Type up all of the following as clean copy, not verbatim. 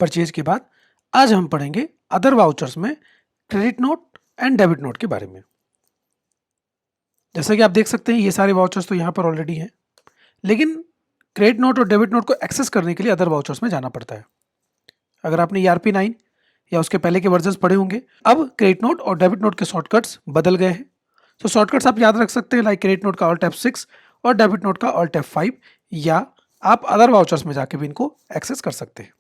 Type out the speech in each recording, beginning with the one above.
Purchase के बाद आज हम पढ़ेंगे अदर वाउचर्स में credit note and debit note के बारे में। जैसा कि आप देख सकते हैं ये सारे वाउचर्स तो यहाँ पर ऑलरेडी हैं, लेकिन क्रेडिट नोट और डेबिट नोट को एक्सेस करने के लिए अदर वाउचर्स में जाना पड़ता है। अगर आपने ERP 9 या उसके पहले के वर्जन्स पढ़े होंगे, अब क्रेडिट नोट और डेबिट नोट के शॉर्टकट्स बदल गए हैं। तो शॉर्टकट्स आप याद रख सकते हैं, लाइक क्रेडिट नोट का Alt F6 और डेबिट नोट का Alt F5, या आप अदर वाउचर्स में जाके भी इनको एक्सेस कर सकते हैं।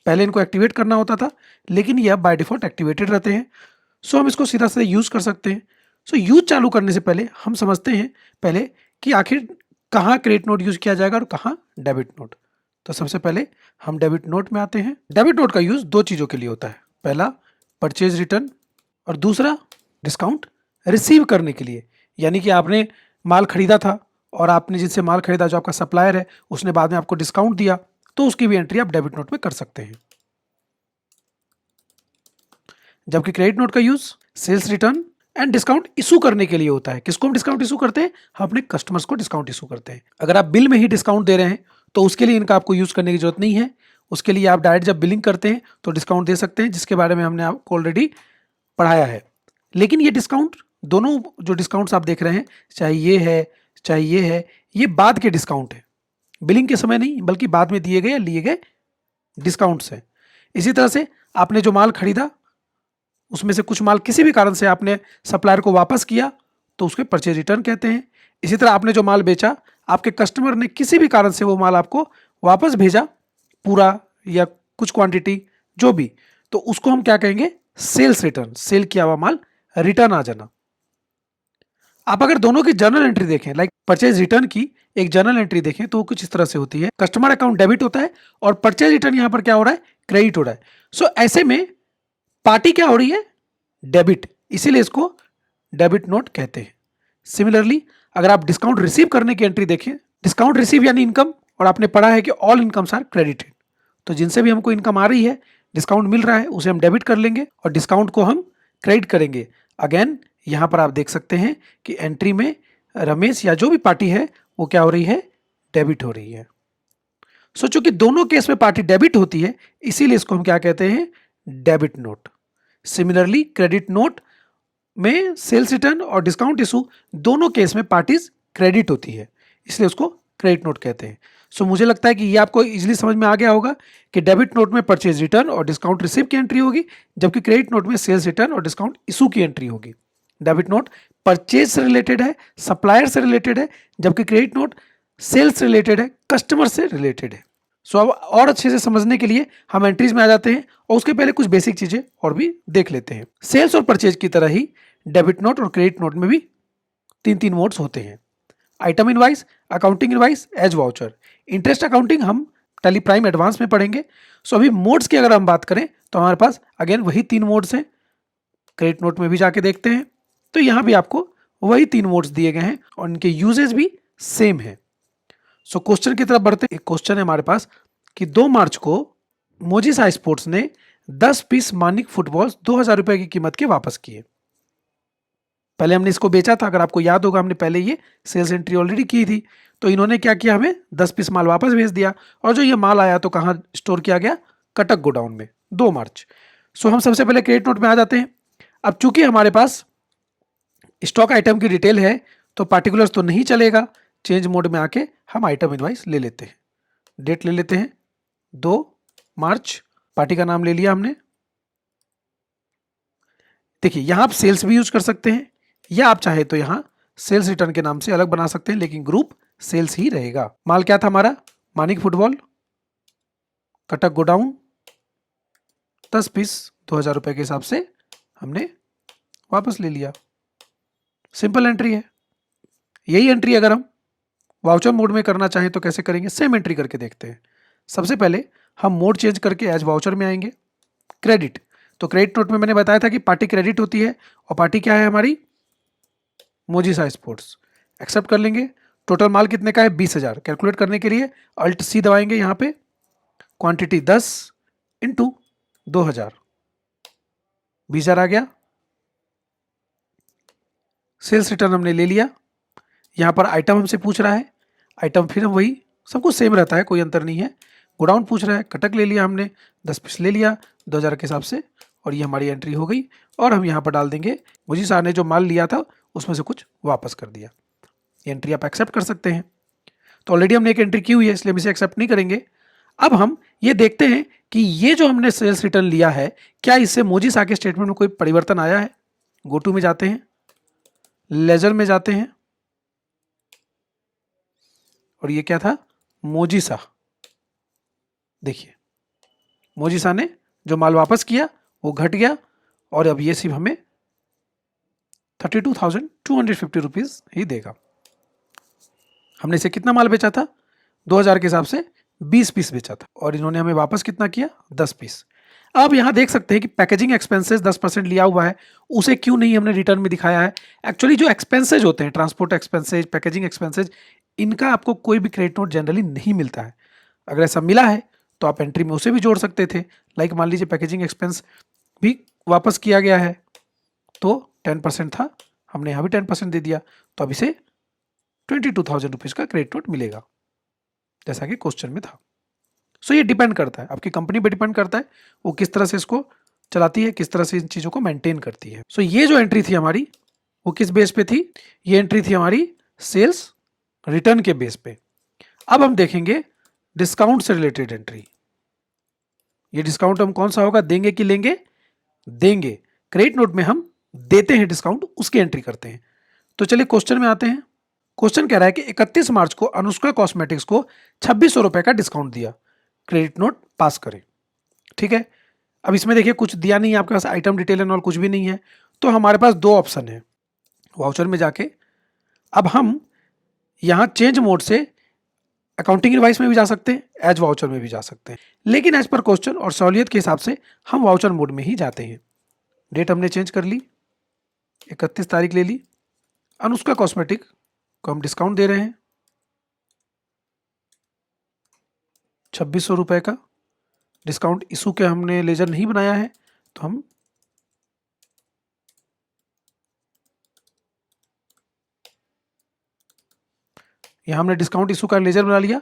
पहले इनको एक्टिवेट करना होता था, लेकिन ये अब बाय डिफॉल्ट एक्टिवेटेड रहते हैं। सो हम इसको सीधा सीधा यूज़ कर सकते हैं। सो यूज चालू करने से पहले हम समझते हैं पहले कि आखिर कहाँ क्रेडिट नोट यूज़ किया जाएगा और कहाँ डेबिट नोट। तो सबसे पहले हम डेबिट नोट में आते हैं। डेबिट नोट का यूज़ दो चीज़ों के लिए होता है, पहला परचेज रिटर्न और दूसरा डिस्काउंट रिसीव करने के लिए। यानी कि आपने माल खरीदा था और आपने जिससे माल खरीदा, जो आपका सप्लायर है, उसने बाद में आपको डिस्काउंट दिया, तो उसकी भी एंट्री आप डेबिट नोट में कर सकते हैं। जबकि क्रेडिट नोट का use sales return and discount issue करने के लिए होता है। किसको हम डिस्काउंट इशू करते हैं? हम अपने कस्टमर्स को डिस्काउंट इशू करते हैं। अगर आप बिल में ही डिस्काउंट दे रहे हैं तो उसके लिए इनका आपको यूज करने की जरूरत नहीं है। उसके लिए आप डायरेक्ट जब बिलिंग करते हैं तो डिस्काउंट दे सकते हैं, जिसके बारे में हमने आपको ऑलरेडी पढ़ाया है। लेकिन ये डिस्काउंट, दोनों जो डिस्काउंट्स आप देख रहे हैं, चाहे ये है चाहे ये है, ये बाद के डिस्काउंट है, बिलिंग के समय नहीं, बल्कि बाद में दिए गए या लिए गए डिस्काउंट्स हैं। इसी तरह से आपने जो माल खरीदा, उसमें से कुछ माल किसी भी कारण से आपने सप्लायर को वापस किया तो उसके परचेज रिटर्न कहते हैं। इसी तरह आपने जो माल बेचा, आपके कस्टमर ने किसी भी कारण से वो माल आपको वापस भेजा, पूरा या कुछ क्वांटिटी जो भी, तो उसको हम क्या कहेंगे? Sales return. सेल किया हुआ माल रिटर्न आ जाना। आप अगर दोनों की जर्नल एंट्री देखें, लाइक परचेज रिटर्न की एक जर्नल एंट्री देखें, तो वो कुछ इस तरह से होती है। कस्टमर अकाउंट डेबिट होता है और परचेज रिटर्न यहां पर क्या हो रहा है? क्रेडिट हो रहा है। सो ऐसे में पार्टी क्या हो रही है? डेबिट, इसीलिए इसको डेबिट नोट कहते हैं। सिमिलरली अगर आप डिस्काउंट रिसीव करने की एंट्री देखें, डिस्काउंट रिसीव यानी इनकम, और आपने पढ़ा है कि ऑल इनकम्स आर क्रेडिटेड। तो जिनसे भी हमको इनकम आ रही है, डिस्काउंट मिल रहा है, उसे हम डेबिट कर लेंगे और डिस्काउंट को हम क्रेडिट करेंगे। अगेन यहां पर आप देख सकते हैं कि एंट्री में रमेश या जो भी पार्टी है वो क्या हो रही है? डेबिट हो रही है। सो चूंकि दोनों केस में पार्टी डेबिट होती है, इसीलिए इसको हम क्या कहते हैं? Debit note. Similarly credit note में सेल्स रिटर्न और डिस्काउंट इशू दोनों केस में पार्टीज क्रेडिट होती है, इसलिए उसको क्रेडिट नोट कहते हैं। सो मुझे लगता है कि ये आपको इजीली समझ में आ गया होगा कि डेबिट नोट में परचेज रिटर्न और डिस्काउंट रिसीव की एंट्री होगी, जबकि क्रेडिट नोट में सेल्स रिटर्न और डिस्काउंट इशू की एंट्री होगी। डेबिट नोट परचेज से रिलेटेड है, सप्लायर से रिलेटेड है, जबकि क्रेडिट नोट सेल्स से रिलेटेड है, कस्टमर से रिलेटेड है। सो अब और अच्छे से समझने के लिए हम एंट्रीज में आ जाते हैं और उसके पहले कुछ बेसिक चीजें और भी देख लेते हैं। सेल्स और परचेज की तरह ही डेबिट नोट और क्रेडिट नोट में भी तीन तीन मोड्स होते हैं: item invoice, accounting invoice, as voucher. Interest accounting हम टैली प्राइम एडवांस में पढ़ेंगे। सो अभी मोड्स की अगर हम बात करें तो हमारे पास अगेन वही तीन मोड्स हैं। क्रेडिट नोट में भी जाके देखते हैं तो यहां भी आपको वही तीन मोड्स दिए गए हैं और इनके यूजेस भी सेम है। सो क्वेश्चन की तरफ बढ़ते हैं। एक क्वेश्चन है हमारे पास कि 2 मार्च को मोजिसा स्पोर्ट्स ने 10 पीस मानिक फुटबॉल्स 2000 रुपए की कीमत के वापस किए। पहले हमने इसको बेचा था, अगर आपको याद होगा, हमने पहले ये सेल्स एंट्री ऑलरेडी की थी। तो इन्होंने क्या किया? हमें 10 पीस माल वापस भेज दिया, और जो ये माल आया तो कहाँ स्टोर किया गया? कटक गोडाउन में, 2 मार्च। सो हम सबसे पहले क्रेडिट नोट में आ जाते हैं। अब चूंकि हमारे पास स्टॉक आइटम की डिटेल है तो पार्टिकुलर्स तो नहीं चलेगा, चेंज मोड में आके हम आइटम इनवाइस ले लेते हैं। डेट ले लेते हैं 2 मार्च, पार्टी का नाम ले लिया हमने। देखिए यहां आप सेल्स भी यूज कर सकते हैं, या आप चाहे तो यहां सेल्स रिटर्न के नाम से अलग बना सकते हैं, लेकिन ग्रुप सेल्स ही रहेगा। माल क्या था हमारा? Manik football, Cuttack godown, 10 piece 2000 रुपए के हिसाब से हमने वापस ले लिया। सिंपल एंट्री है। यही एंट्री अगर हम वाउचर मोड में करना चाहें तो कैसे करेंगे? सेम एंट्री करके देखते हैं। सबसे पहले हम मोड चेंज करके एज वाउचर में आएंगे। क्रेडिट, तो क्रेडिट नोट में मैंने बताया था कि पार्टी क्रेडिट होती है, और पार्टी क्या है हमारी? मोजिसा स्पोर्ट्स। एक्सेप्ट कर लेंगे। टोटल माल कितने का है? 20,000। कैलकुलेट करने के लिए अल्ट सी दबाएंगे यहाँ पे। क्वांटिटी 10 इंटू 2000, 20,000 आ गया। सेल्स रिटर्न हमने ले लिया। यहाँ पर आइटम हमसे पूछ रहा है, आइटम फिर हम वही, सब कुछ सेम रहता है, कोई अंतर नहीं है। गोडाउन पूछ रहा है, कटक ले लिया हमने, 10 पीस ले लिया 2000 के हिसाब से, और ये हमारी एंट्री हो गई। और हम यहाँ पर डाल देंगे मुझे साहब ने जो माल लिया था उसमें से कुछ वापस कर दिया। ये एंट्री आप एक्सेप्ट कर सकते हैं। तो ऑलरेडी हमने एक एंट्री की हुई है इसलिए हम इसे एक्सेप्ट नहीं करेंगे। अब हम ये देखते हैं कि ये जो हमने सेल्स रिटर्न लिया है, क्या इससे मोजी साह के स्टेटमेंट में कोई परिवर्तन आया है। गो टू में जाते हैं, लेजर में जाते हैं, और ये क्या था, मोजी साह। देखिए मोजी साह ने जो माल वापस किया वो घट गया, और अब ये सिर्फ हमें 32,250 रुपीज ही देगा। हमने इसे कितना माल बेचा था, 2000 के हिसाब से 20 पीस बेचा था, और इन्होंने हमें वापस कितना किया, 10 पीस। अब यहां देख सकते हैं कि पैकेजिंग एक्सपेंसेस 10% लिया हुआ है, उसे क्यों नहीं हमने रिटर्न में दिखाया है। एक्चुअली जो एक्सपेंसेज होते हैं, ट्रांसपोर्ट एक्सपेंसेज, पैकेजिंग एक्सपेंसेज, इनका आपको कोई भी क्रेडिट नोट जनरली नहीं मिलता है। अगर ऐसा मिला है तो आप एंट्री में उसे भी जोड़ सकते थे। लाइक मान लीजिए पैकेजिंग एक्सपेंस भी वापस किया गया है तो 10% था, हमने यहाँ भी 10% दे दिया, तो अब इसे 22,000 रुपीज का क्रेडिट नोट मिलेगा जैसा कि क्वेश्चन में था। सो ये डिपेंड करता है, आपकी कंपनी पे डिपेंड करता है वो किस तरह से इसको चलाती है, किस तरह से इन चीज़ों को मेंटेन करती है। सो ये जो एंट्री थी हमारी वो किस बेस पे थी, ये एंट्री थी हमारी सेल्स रिटर्न के बेस पे। अब हम देखेंगे डिस्काउंट से रिलेटेड एंट्री। ये डिस्काउंट हम कौन सा होगा, देंगे कि लेंगे, देंगे। क्रेडिट नोट में हम देते हैं डिस्काउंट, उसकी एंट्री करते हैं। तो चलिए क्वेश्चन में आते हैं। क्वेश्चन कह रहा है कि 31 मार्च को अनुष्का कॉस्मेटिक्स को 2600 रुपए का डिस्काउंट दिया, क्रेडिट नोट पास करें। ठीक है, अब इसमें देखिए कुछ दिया नहीं है आपके पास, आइटम डिटेल एंड ऑल कुछ भी नहीं है, तो हमारे पास दो ऑप्शन है। वाउचर में जाके अब हम यहाँ चेंज मोड से अकाउंटिंग इनवॉइस में भी जा सकते हैं, एज वाउचर में भी जा सकते हैं, लेकिन एज पर क्वेश्चन और सहूलियत के हिसाब से हम वाउचर मोड में ही जाते हैं। डेट हमने चेंज कर ली, 31 तारीख ले ली। अनुष्का कॉस्मेटिक को हम डिस्काउंट दे रहे हैं 2600 रुपए का। डिस्काउंट इशू के हमने लेजर नहीं बनाया है, तो हम यहां हमने डिस्काउंट इशू का लेजर बना लिया,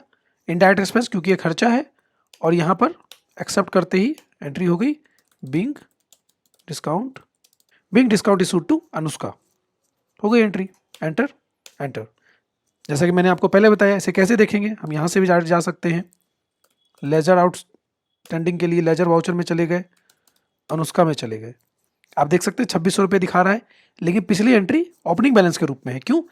इनडायरेक्ट एक्सपेंस क्योंकि ये खर्चा है, और यहां पर एक्सेप्ट करते ही एंट्री हो गई being discount issue to Anushka, हो गई एंट्री। Enter enter. जैसा कि मैंने आपको पहले बताया, इसे कैसे देखेंगे, हम यहां से भी जा सकते हैं। लेजर आउटस्टैंडिंग के लिए लेजर वाउचर में चले गए, अनुष्का में चले गए। आप देख सकते हैं 2600 रुपये दिखा रहा है, लेकिन पिछली एंट्री ओपनिंग बैलेंस के रूप में है। क्यों,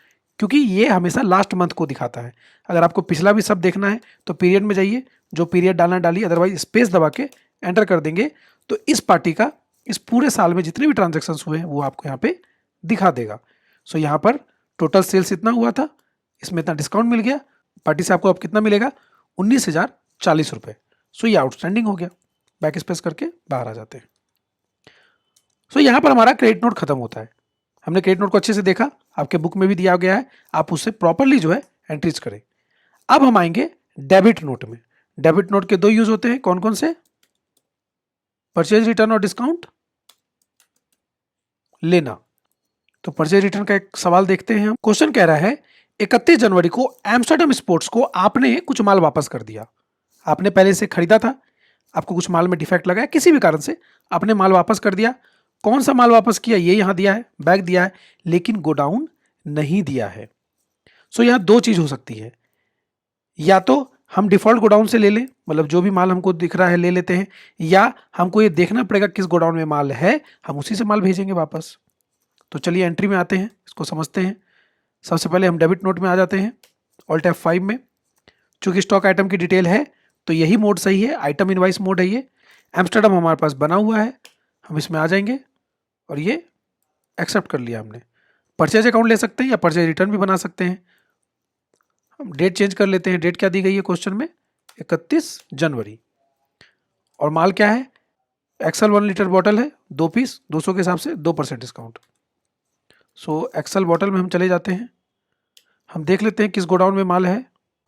क्योंकि ये हमेशा लास्ट मंथ को दिखाता है। अगर आपको पिछला भी सब देखना है तो पीरियड में जाइए, जो पीरियड डालना डालिए, अदरवाइज स्पेस दबा के एंटर कर देंगे तो इस पार्टी का इस पूरे साल में जितने भी ट्रांजेक्शन हुए हैं वो आपको यहाँ पे दिखा देगा। सो यहाँ पर टोटल सेल्स इतना हुआ था, इसमें इतना डिस्काउंट मिल गया, पार्टी से आपको अब कितना मिलेगा, 19,040 रुपये। सो ये आउटस्टैंडिंग हो गया। बैक स्पेस करके बाहर आ जाते हैं। सो यहाँ पर हमारा क्रेडिट नोट खत्म होता है। हमने क्रेडिट नोट को अच्छे से देखा, आपके बुक में भी दिया गया है, आप उससे प्रॉपरली जो है एंट्रीज करें। अब हम आएंगे डेबिट नोट में। डेबिट नोट के दो यूज होते हैं, कौन कौन से, परचेज रिटर्न और डिस्काउंट लेना। तो परचेज रिटर्न का एक सवाल देखते हैं हम। क्वेश्चन कह रहा है 31 जनवरी को एम्स्टर्डम स्पोर्ट्स को आपने कुछ माल वापस कर दिया। आपने पहले से खरीदा था, आपको कुछ माल में डिफेक्ट लगा है, किसी भी कारण से आपने माल वापस कर दिया। कौन सा माल वापस किया, ये यहां दिया है, बैग दिया है, लेकिन गोडाउन नहीं दिया है। सो यहां दो चीज हो सकती है, या तो हम डिफॉल्ट गोडाउन से ले लें, मतलब जो भी माल हमको दिख रहा है ले लेते हैं, या हमको ये देखना पड़ेगा किस गोडाउन में माल है, हम उसी से माल भेजेंगे वापस। तो चलिए एंट्री में आते हैं, इसको समझते हैं। सबसे पहले हम डेबिट नोट में आ जाते हैं, ऑल्ट F5 में। चूंकि स्टॉक आइटम की डिटेल है तो यही मोड सही है, आइटम इनवाइस मोड है ये। एम्स्टर्डम हमारे पास बना हुआ है, हम इसमें आ जाएंगे और ये एक्सेप्ट कर लिया हमने। परचेज अकाउंट ले सकते हैं या परचेज रिटर्न भी बना सकते हैं। हम डेट चेंज कर लेते हैं। डेट क्या दी गई है क्वेश्चन में, 31 जनवरी। और माल क्या है, एक्सेल 1 लीटर बॉटल है, 2 पीस 200 के हिसाब से 2% डिस्काउंट। सो एक्सेल बॉटल में हम चले जाते हैं, हम देख लेते हैं किस गोडाउन में माल है।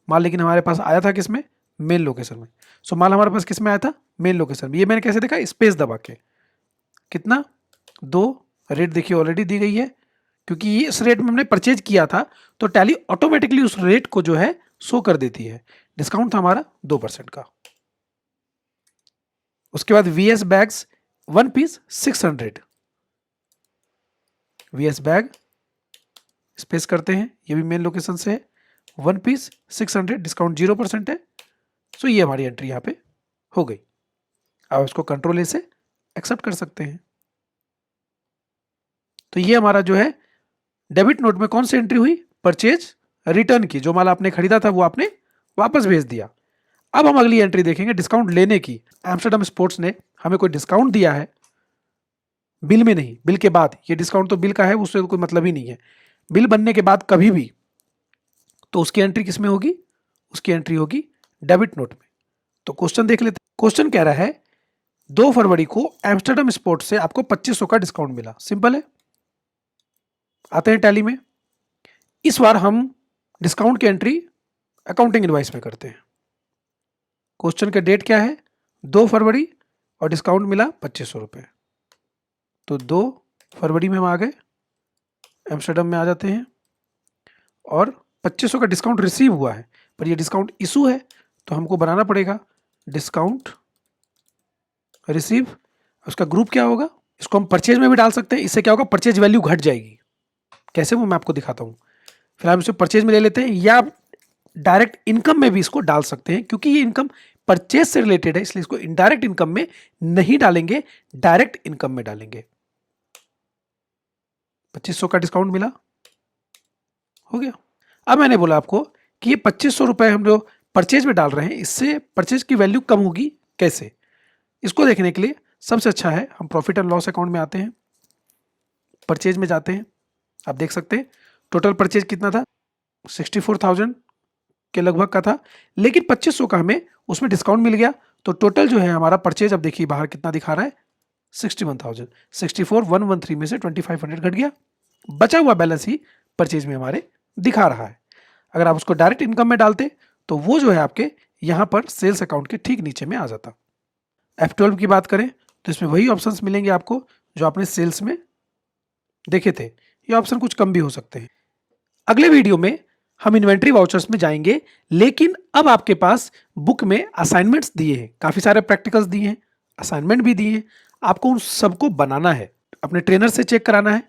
माल लेकिन हमारे पास आया था किस में, मेन लोकेशन में। सो माल हमारे पास किस में आया था, मेन लोकेशन में। ये मैंने कैसे देखा, स्पेस दबा के। कितना, 2। रेट देखिए ऑलरेडी दी गई है, क्योंकि इस रेट में हमने परचेज किया था तो टैली ऑटोमेटिकली उस रेट को जो है शो कर देती है। डिस्काउंट था हमारा 2% का। उसके बाद VS bags 1 piece 600, VS bag space करते हैं, ये भी मेन लोकेशन से है, 1 पीस 600, डिस्काउंट 0% है। सो ये हमारी एंट्री यहाँ पे हो गई। आप इसको कंट्रोल ए से एक्सेप्ट कर सकते हैं। तो ये हमारा जो है डेबिट नोट में कौन सी एंट्री हुई, परचेज रिटर्न की, जो माल आपने खरीदा था वो आपने वापस भेज दिया। अब हम अगली एंट्री देखेंगे डिस्काउंट लेने की। एम्स्टर्डम स्पोर्ट्स ने हमें कोई डिस्काउंट दिया है, बिल में नहीं, बिल के बाद। ये डिस्काउंट तो बिल का है, उससे तो कोई मतलब ही नहीं है। बिल बनने के बाद कभी भी, तो उसकी एंट्री किस में होगी, उसकी एंट्री होगी डेबिट नोट में। तो क्वेश्चन देख लेते हैं। क्वेश्चन कह रहा है 2 फरवरी को एम्स्टर्डम स्पोर्ट्स से आपको 2500 का डिस्काउंट मिला। सिंपल है, आते हैं टैली में। इस बार हम डिस्काउंट की एंट्री अकाउंटिंग इनवॉइस में करते हैं। क्वेश्चन का डेट क्या है, 2 फरवरी, और डिस्काउंट मिला 2500 रुपये। तो 2 फरवरी में हम आ गए, एम्स्टर्डम में आ जाते हैं, और 2500 का डिस्काउंट रिसीव हुआ है, पर ये डिस्काउंट इशू है, तो हमको बनाना पड़ेगा डिस्काउंट रिसीव। उसका ग्रुप क्या होगा, इसको हम परचेज में भी डाल सकते हैं। इससे क्या होगा, परचेज वैल्यू घट जाएगी। कैसे, वो मैं आपको दिखाता हूँ। फिलहाल हम इसे परचेज में ले लेते हैं, या डायरेक्ट इनकम में भी इसको डाल सकते हैं, क्योंकि ये इनकम परचेज से रिलेटेड है, इसलिए इसको इनडायरेक्ट इनकम में नहीं डालेंगे, डायरेक्ट इनकम में डालेंगे। 2500 का डिस्काउंट मिला, हो गया। अब मैंने बोला आपको कि ये 2500 रुपए हम जो परचेज में डाल रहे हैं, इससे परचेज की वैल्यू कम होगी कैसे। इसको देखने के लिए सबसे अच्छा है हम प्रॉफिट एंड लॉस अकाउंट में आते हैं, परचेज में जाते हैं। आप देख सकते हैं टोटल परचेज कितना था, 64,000 के लगभग का था, लेकिन 2500 का हमें उसमें डिस्काउंट मिल गया। तो टोटल जो है हमारा परचेज, अब देखिए बाहर कितना दिखा रहा है, 61,000। 64,113 में से 2500 घट गया, बचा हुआ बैलेंस ही परचेज में हमारे दिखा रहा है। अगर आप उसको डायरेक्ट इनकम में डालते तो वो जो है आपके यहाँ पर सेल्स अकाउंट के ठीक नीचे में आ जाता। F12 की बात करें तो इसमें वही ऑप्शंस मिलेंगे आपको जो आपने सेल्स में देखे थे। ये ऑप्शन कुछ कम भी हो सकते हैं। अगले वीडियो में हम इन्वेंट्री वाउचर्स में जाएंगे, लेकिन अब आपके पास बुक में असाइनमेंट्स दिए हैं, काफी सारे प्रैक्टिकल्स दिए हैं, असाइनमेंट भी दिए हैं। आपको उन सबको बनाना है, अपने ट्रेनर से चेक कराना है।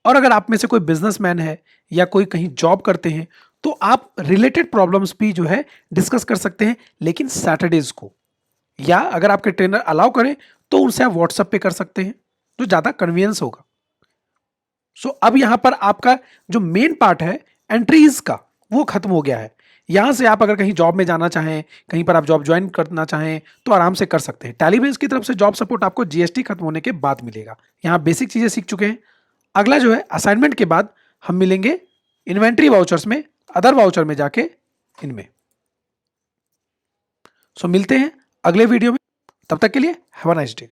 और अगर आप में से कोई बिजनेसमैन है या कोई कहीं जॉब करते हैं, तो आप रिलेटेड प्रॉब्लम्स भी जो है डिस्कस कर सकते हैं, लेकिन सैटरडेज को, या अगर आपके ट्रेनर अलाउ करें तो उनसे आप व्हाट्सएप पे कर सकते हैं, जो ज्यादा कन्वीनियंस होगा। सो अब यहां पर आपका जो मेन पार्ट है एंट्रीज का, वो खत्म हो गया है। यहां से आप अगर कहीं जॉब में जाना चाहें, कहीं पर आप जॉब ज्वाइन करना चाहें, तो आराम से कर सकते हैं। टैली बेस की तरफ से जॉब सपोर्ट आपको जीएसटी खत्म होने के बाद मिलेगा। यहां बेसिक चीजें सीख चुके हैं। अगला जो है असाइनमेंट के बाद हम मिलेंगे इन्वेंट्री वाउचर्स में, अदर वाउचर में जाके इनमें। सो मिलते हैं अगले वीडियो में, तब तक के लिए हैव अ नाइस डे।